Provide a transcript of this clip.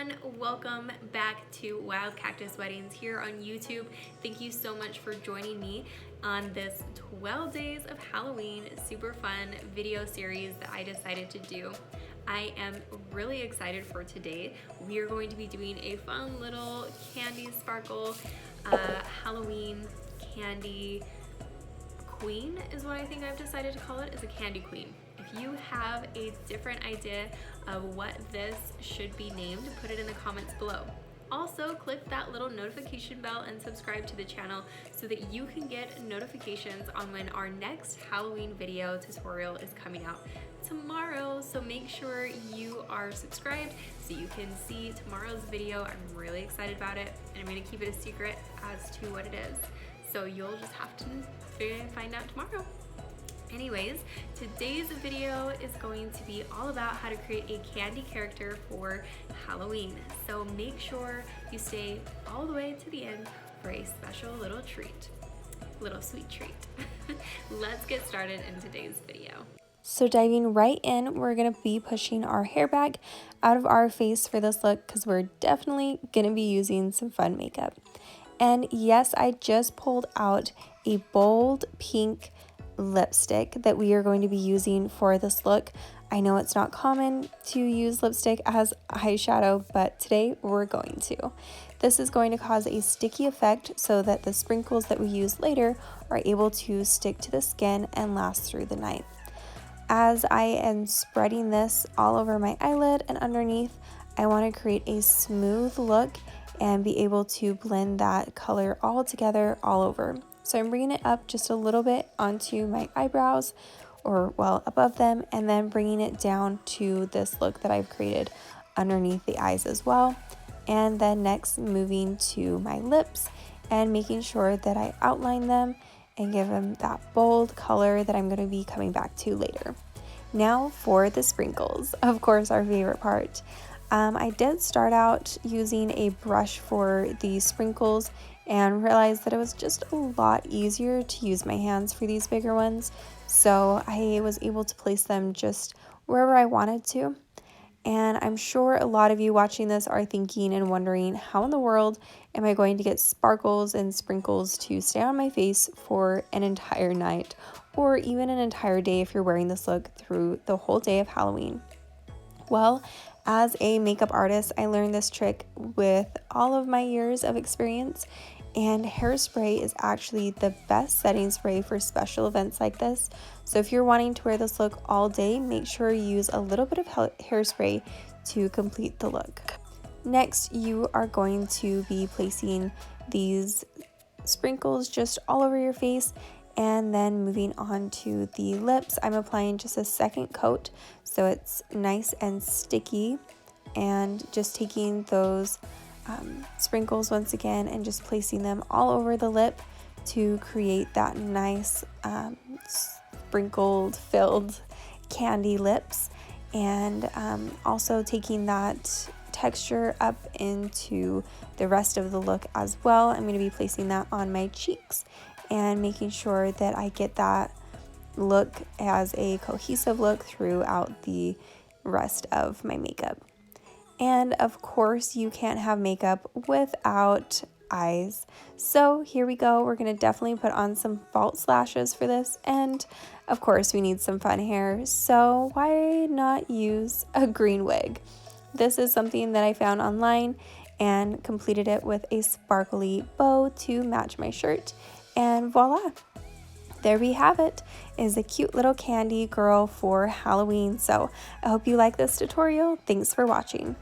everyone, welcome back to Wild Cactus Weddings here on YouTube. Thank you so much for joining me on this 12 days of Halloween super fun video series that I decided to do. I am really excited for today. We are going to be doing a fun little candy sparkle Halloween candy queen is what I think I've decided to call it, is a candy queen. If you have a different idea of what this should be named, put it in the comments below. Also, click that little notification bell and subscribe to the channel so that you can get notifications on when our next Halloween video tutorial is coming out tomorrow. So make sure you are subscribed so you can see tomorrow's video. I'm really excited about it, and I'm going to keep it a secret as to what it is. So you'll just have to find out tomorrow. Anyways, today's video is going to be all about how to create a candy character for Halloween. So make sure you stay all the way to the end for a special little sweet treat. Let's get started in today's video. So diving right in, we're going to be pushing our hair back out of our face for this look because we're definitely going to be using some fun makeup. And yes, I just pulled out a bold pink lipstick that we are going to be using for this look. I know it's not common to use lipstick as eyeshadow, but today we're going to. This is going to cause a sticky effect so that the sprinkles that we use later are able to stick to the skin and last through the night. As I am spreading this all over my eyelid and underneath, I want to create a smooth look and be able to blend that color all together all over. So I'm bringing it up just a little bit onto my eyebrows, or well, above them, and then bringing it down to this look that I've created underneath the eyes as well. And then next moving to my lips and making sure that I outline them and give them that bold color that I'm going to be coming back to later. Now for the sprinkles, of course, our favorite part. I did start out using a brush for the sprinkles and realized that it was just a lot easier to use my hands for these bigger ones. So I was able to place them just wherever I wanted to. And I'm sure a lot of you watching this are thinking and wondering, how in the world am I going to get sparkles and sprinkles to stay on my face for an entire night, or even an entire day if you're wearing this look through the whole day of Halloween? Well, as a makeup artist, I learned this trick with all of my years of experience, and hairspray is actually the best setting spray for special events like this. So if you're wanting to wear this look all day, make sure you use a little bit of hairspray to complete the look. Next, you are going to be placing these sprinkles just all over your face, and then moving on to the lips. I'm applying just a second coat so it's nice and sticky, and just taking those sprinkles once again and just placing them all over the lip to create that nice sprinkled filled candy lips, and also taking that texture up into the rest of the look as well. I'm going to be placing that on my cheeks and making sure that I get that look as a cohesive look throughout the rest of my makeup. And of course, you can't have makeup without eyes. So here we go. We're going to definitely put on some false lashes for this. And of course, we need some fun hair. So why not use a green wig? This is something that I found online and completed it with a sparkly bow to match my shirt. And voila, there we have it, is a cute little candy girl for Halloween. So I hope you like this tutorial. Thanks for watching.